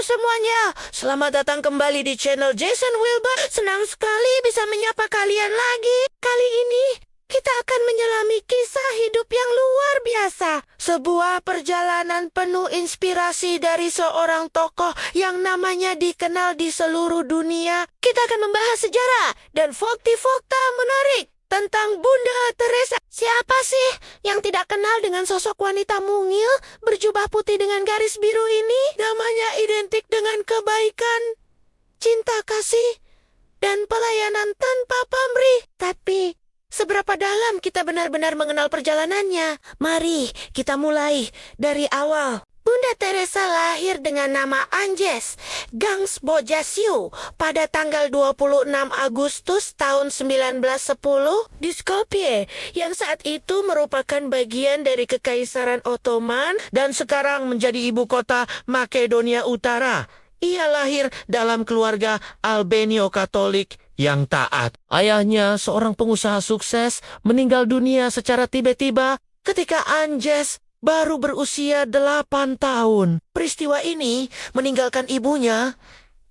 semuanya, selamat datang kembali di channel Jason Wilbur. Senang sekali bisa menyapa kalian lagi. Kali ini, kita akan menyelami kisah hidup yang luar biasa. Sebuah perjalanan penuh inspirasi dari seorang tokoh yang namanya dikenal di seluruh dunia. Kita akan membahas sejarah dan fakta-fakta menarik tentang Bunda Teresa. Siapa sih yang tidak kenal dengan sosok wanita mungil berjubah putih dengan garis biru ini? Namanya identik dengan kebaikan, cinta kasih, dan pelayanan tanpa pamrih. Tapi, seberapa dalam kita benar-benar mengenal perjalanannya? Mari kita mulai dari awal. Bunda Teresa lahir dengan nama Agnes Gangs Bojasiu pada tanggal 26 Agustus tahun 1910 di Skopje, yang saat itu merupakan bagian dari Kekaisaran Ottoman dan sekarang menjadi ibu kota Makedonia Utara. Ia lahir dalam keluarga Albenio Katolik yang taat. Ayahnya, seorang pengusaha sukses, meninggal dunia secara tiba-tiba ketika Agnes baru berusia 8 tahun. Peristiwa ini meninggalkan ibunya,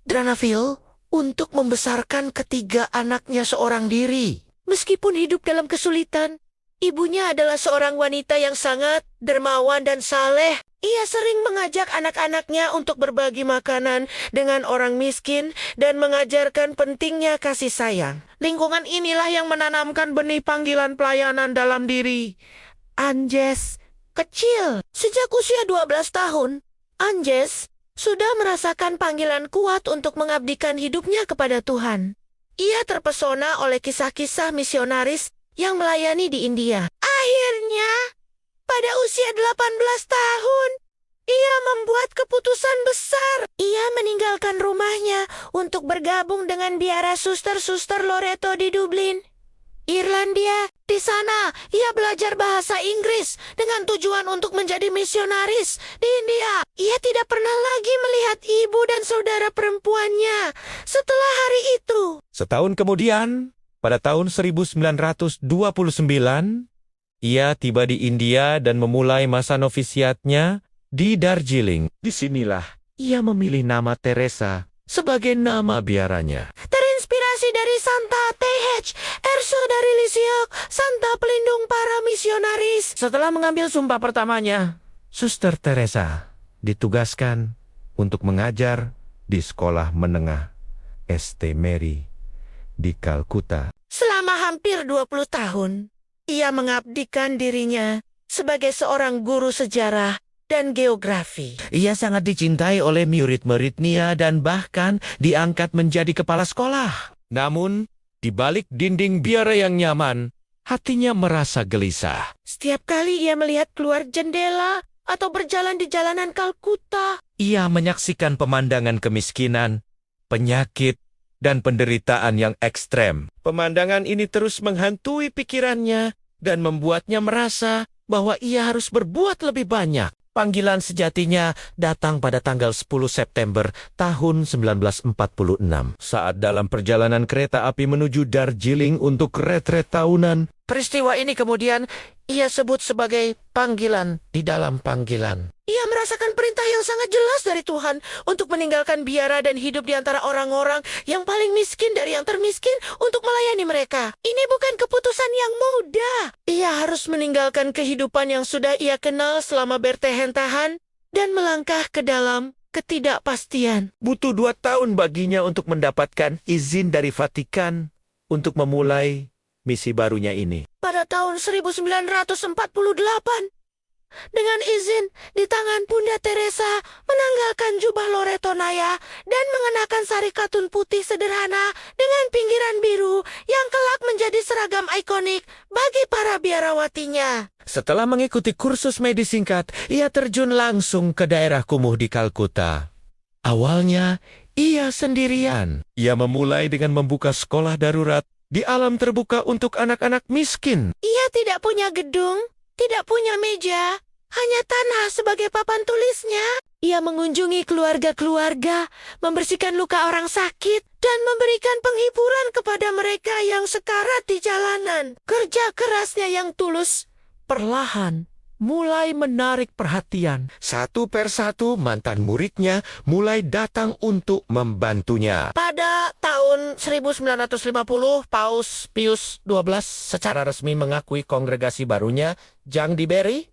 Dranaville, untuk membesarkan ketiga anaknya seorang diri. Meskipun hidup dalam kesulitan, ibunya adalah seorang wanita yang sangat dermawan dan saleh. Ia sering mengajak anak-anaknya untuk berbagi makanan dengan orang miskin dan mengajarkan pentingnya kasih sayang. Lingkungan inilah yang menanamkan benih panggilan pelayanan dalam diri Agnes kecil. Sejak usia 12 tahun, Agnes sudah merasakan panggilan kuat untuk mengabdikan hidupnya kepada Tuhan. Ia terpesona oleh kisah-kisah misionaris yang melayani di India. Akhirnya, pada usia 18 tahun, ia membuat keputusan besar. Ia meninggalkan rumahnya untuk bergabung dengan biara suster-suster Loreto di Dublin, Irlandia. Di sana, ia belajar bahasa Inggris dengan tujuan untuk menjadi misionaris di India. Ia tidak pernah lagi melihat ibu dan saudara perempuannya setelah hari itu. Setahun kemudian, pada tahun 1929, ia tiba di India dan memulai masa novisiatnya di Darjeeling. Disinilah ia memilih nama Teresa sebagai nama biaranya. Terinspirasi dari Santa T.H. Erso dari Lisieux, Santa pelindung para misionaris. Setelah mengambil sumpah pertamanya, Suster Teresa ditugaskan untuk mengajar di sekolah menengah St. Mary di Kalkuta. Selama hampir 20 tahun, ia mengabdikan dirinya sebagai seorang guru sejarah dan geografi. Ia sangat dicintai oleh murid-muridnya dan bahkan diangkat menjadi kepala sekolah. Namun, di balik dinding biara yang nyaman, hatinya merasa gelisah. Setiap kali ia melihat keluar jendela atau berjalan di jalanan Kalkuta, Ia menyaksikan pemandangan kemiskinan, penyakit, dan penderitaan yang ekstrem. Pemandangan ini terus menghantui pikirannya dan membuatnya merasa bahwa ia harus berbuat lebih banyak. Panggilan sejatinya datang pada tanggal 10 September tahun 1946. Saat dalam perjalanan kereta api menuju Darjeeling untuk retret tahunan. peristiwa ini kemudian ia sebut sebagai panggilan di dalam panggilan. Ia merasakan perintah yang sangat jelas dari Tuhan untuk meninggalkan biara dan hidup di antara orang-orang yang paling miskin dari yang termiskin untuk melayani mereka. Ini bukan keputusan yang mudah. Ia harus meninggalkan kehidupan yang sudah ia kenal selama bertahan-tahan dan melangkah ke dalam ketidakpastian. Butuh 2 tahun baginya untuk mendapatkan izin dari Vatikan untuk memulai misi barunya ini. Pada tahun 1948, dengan izin di tangan Bunda Teresa menanggalkan jubah Loreto Naya dan mengenakan sari katun putih sederhana dengan pinggiran biru yang kelak menjadi seragam ikonik bagi para biarawatinya. Setelah mengikuti kursus medis singkat, ia terjun langsung ke daerah kumuh di Kalkuta. Awalnya, ia sendirian. Ia memulai dengan membuka sekolah darurat di alam terbuka untuk anak-anak miskin. Ia tidak punya gedung, tidak punya meja, hanya tanah sebagai papan tulisnya. Ia mengunjungi keluarga-keluarga, membersihkan luka orang sakit, dan memberikan penghiburan kepada mereka yang sekarat di jalanan. Kerja kerasnya yang tulus perlahan mulai menarik perhatian. Satu persatu mantan muridnya mulai datang untuk membantunya. Pada tahun 1950, Paus Pius XII Secara resmi mengakui kongregasi barunya, Jang diberi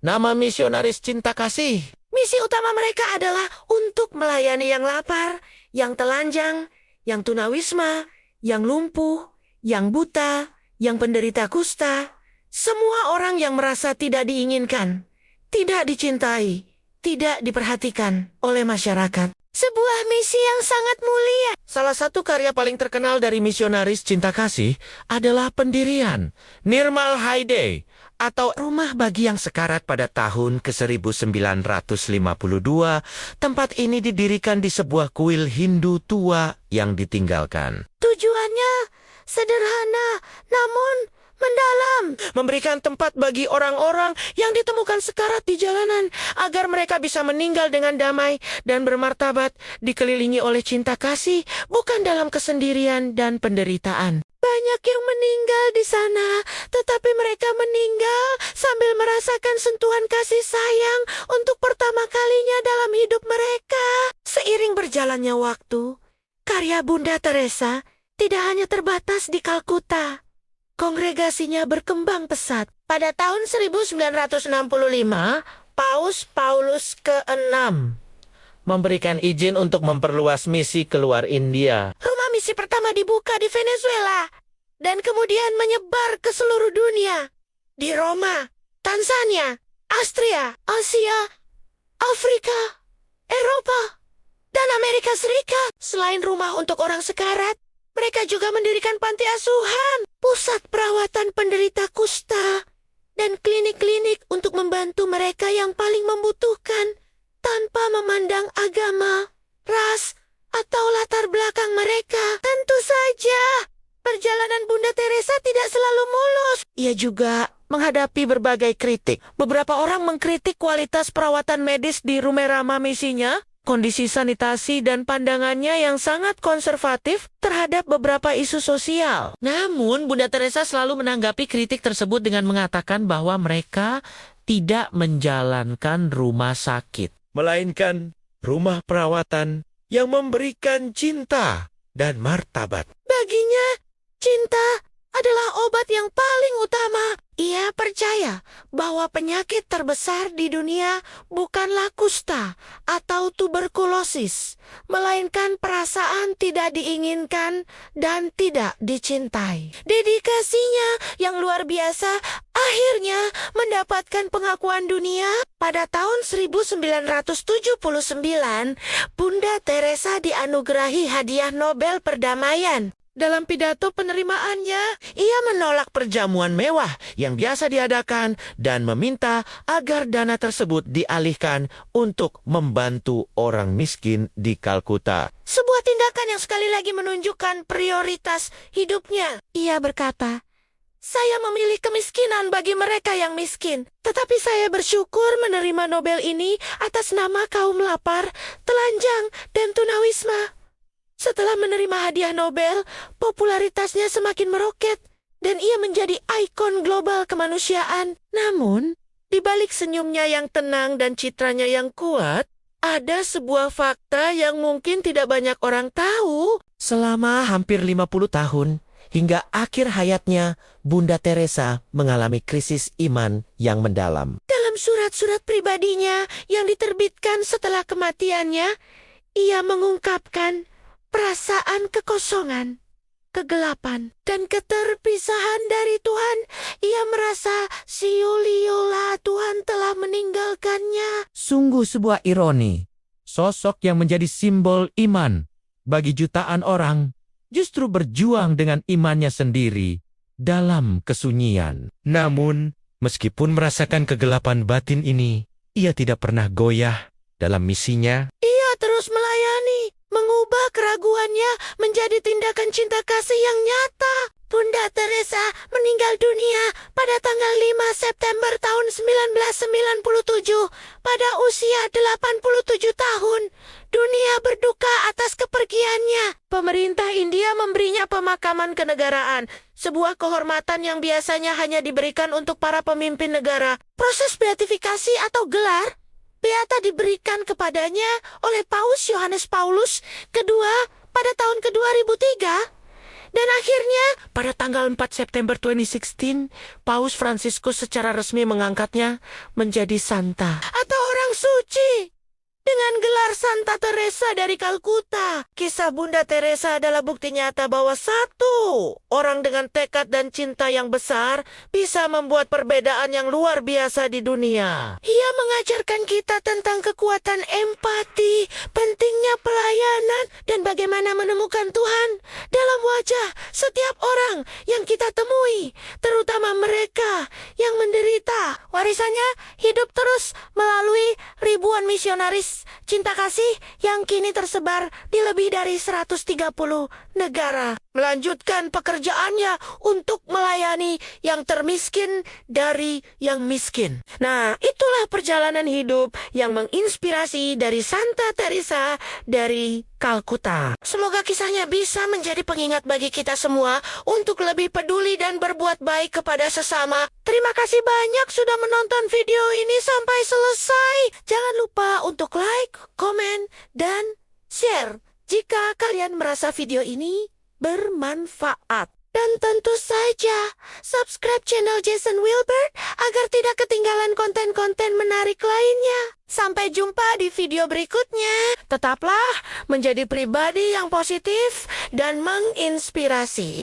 nama misionaris cinta kasih. misi utama mereka adalah untuk melayani yang lapar, yang telanjang, yang tunawisma, yang lumpuh, yang buta, yang penderita kusta, semua orang yang merasa tidak diinginkan, tidak dicintai, tidak diperhatikan oleh masyarakat. Sebuah misi yang sangat mulia. Salah satu karya paling terkenal dari misionaris cinta kasih adalah pendirian Nirmal Haide atau Rumah Bagi Yang Sekarat pada tahun ke-1952. Tempat ini didirikan di sebuah kuil Hindu tua yang ditinggalkan. Tujuannya sederhana, namun mendalam. Memberikan tempat bagi orang-orang yang ditemukan sekarat di jalanan agar mereka bisa meninggal dengan damai dan bermartabat, dikelilingi oleh cinta kasih, bukan dalam kesendirian dan penderitaan. Banyak yang meninggal di sana, tetapi mereka meninggal sambil merasakan sentuhan kasih sayang untuk pertama kalinya dalam hidup mereka. Seiring berjalannya waktu, karya Bunda Teresa tidak hanya terbatas di Kalkuta. Kongregasinya berkembang pesat. Pada tahun 1965, Paus Paulus ke-6 memberikan izin untuk memperluas misi keluar India. Rumah misi pertama dibuka di Venezuela dan kemudian menyebar ke seluruh dunia. Di Roma, Tanzania, Austria, Asia, Afrika, Eropa, dan Amerika Serikat. Selain rumah untuk orang sekarat, mereka juga mendirikan panti asuhan, pusat perawatan penderita kusta, dan klinik-klinik untuk membantu mereka yang paling membutuhkan tanpa memandang agama, ras, atau latar belakang mereka. Tentu saja, perjalanan Bunda Teresa tidak selalu mulus. Ia juga menghadapi berbagai kritik. Beberapa orang mengkritik kualitas perawatan medis di Rumerama misinya, kondisi sanitasi dan pandangannya yang sangat konservatif terhadap beberapa isu sosial. Namun, Bunda Teresa selalu menanggapi kritik tersebut dengan mengatakan bahwa mereka tidak menjalankan rumah sakit, melainkan rumah perawatan yang memberikan cinta dan martabat. Baginya, cinta adalah obat yang paling utama. Ia percaya bahwa penyakit terbesar di dunia bukanlah kusta atau tuberkulosis, melainkan perasaan tidak diinginkan dan tidak dicintai. Dedikasinya yang luar biasa akhirnya mendapatkan pengakuan dunia. Pada tahun 1979, Bunda Teresa dianugerahi hadiah Nobel Perdamaian. Dalam pidato penerimaannya, ia menolak perjamuan mewah yang biasa diadakan dan meminta agar dana tersebut dialihkan untuk membantu orang miskin di Kalkuta. Sebuah tindakan yang sekali lagi menunjukkan prioritas hidupnya. Ia berkata, "Saya memilih kemiskinan bagi mereka yang miskin, tetapi saya bersyukur menerima Nobel ini atas nama kaum lapar, telanjang, dan tunawisma." Setelah menerima hadiah Nobel, popularitasnya semakin meroket dan ia menjadi ikon global kemanusiaan. Namun, di balik senyumnya yang tenang dan citranya yang kuat, ada sebuah fakta yang mungkin tidak banyak orang tahu. Selama hampir 50 tahun, hingga akhir hayatnya, Bunda Teresa mengalami krisis iman yang mendalam. Dalam surat-surat pribadinya yang diterbitkan setelah kematiannya, ia mengungkapkan perasaan kekosongan, kegelapan, dan keterpisahan dari Tuhan. Ia merasa sia-sia Tuhan telah meninggalkannya. Sungguh sebuah ironi. Sosok yang menjadi simbol iman bagi jutaan orang justru berjuang dengan imannya sendiri dalam kesunyian. Namun, meskipun merasakan kegelapan batin ini, ia tidak pernah goyah dalam misinya. Ia terus melayani, mengubah keraguannya menjadi tindakan cinta kasih yang nyata. Bunda Teresa meninggal dunia pada tanggal 5 September tahun 1997 pada usia 87 tahun. Dunia berduka atas kepergiannya. Pemerintah India memberinya pemakaman kenegaraan, sebuah kehormatan yang biasanya hanya diberikan untuk para pemimpin negara. Proses beatifikasi atau gelar beata diberikan kepadanya oleh Paus Yohanes Paulus II pada tahun ke-2003. Dan akhirnya, pada tanggal 4 September 2016, Paus Fransiskus secara resmi mengangkatnya menjadi santa atau orang suci dengan gelar Santa Teresa dari Kalkuta. Kisah Bunda Teresa adalah bukti nyata bahwa satu orang dengan tekad dan cinta yang besar bisa membuat perbedaan yang luar biasa di dunia. Ia mengajarkan kita tentang kekuatan empati, pentingnya pelayanan, dan bagaimana menemukan Tuhan dalam wajah setiap orang yang kita temui, terutama mereka yang menderita. Warisannya hidup terus melalui ribuan misionaris cinta kasih yang kini tersebar di lebih dari 130 negara. Melanjutkan pekerjaannya untuk melayani yang termiskin dari yang miskin. Nah, itulah perjalanan hidup yang menginspirasi dari Santa Teresa dari Kalkuta. Semoga kisahnya bisa menjadi pengingat bagi kita semua untuk lebih peduli dan berbuat baik kepada sesama. Terima kasih banyak sudah menonton video ini sampai selesai. Jangan lupa untuk like, komen, dan share jika kalian merasa video ini bermanfaat. Dan tentu saja, subscribe channel Jason Wilbert agar tidak ketinggalan konten-konten menarik lainnya. Sampai jumpa di video berikutnya. Tetaplah menjadi pribadi yang positif dan menginspirasi.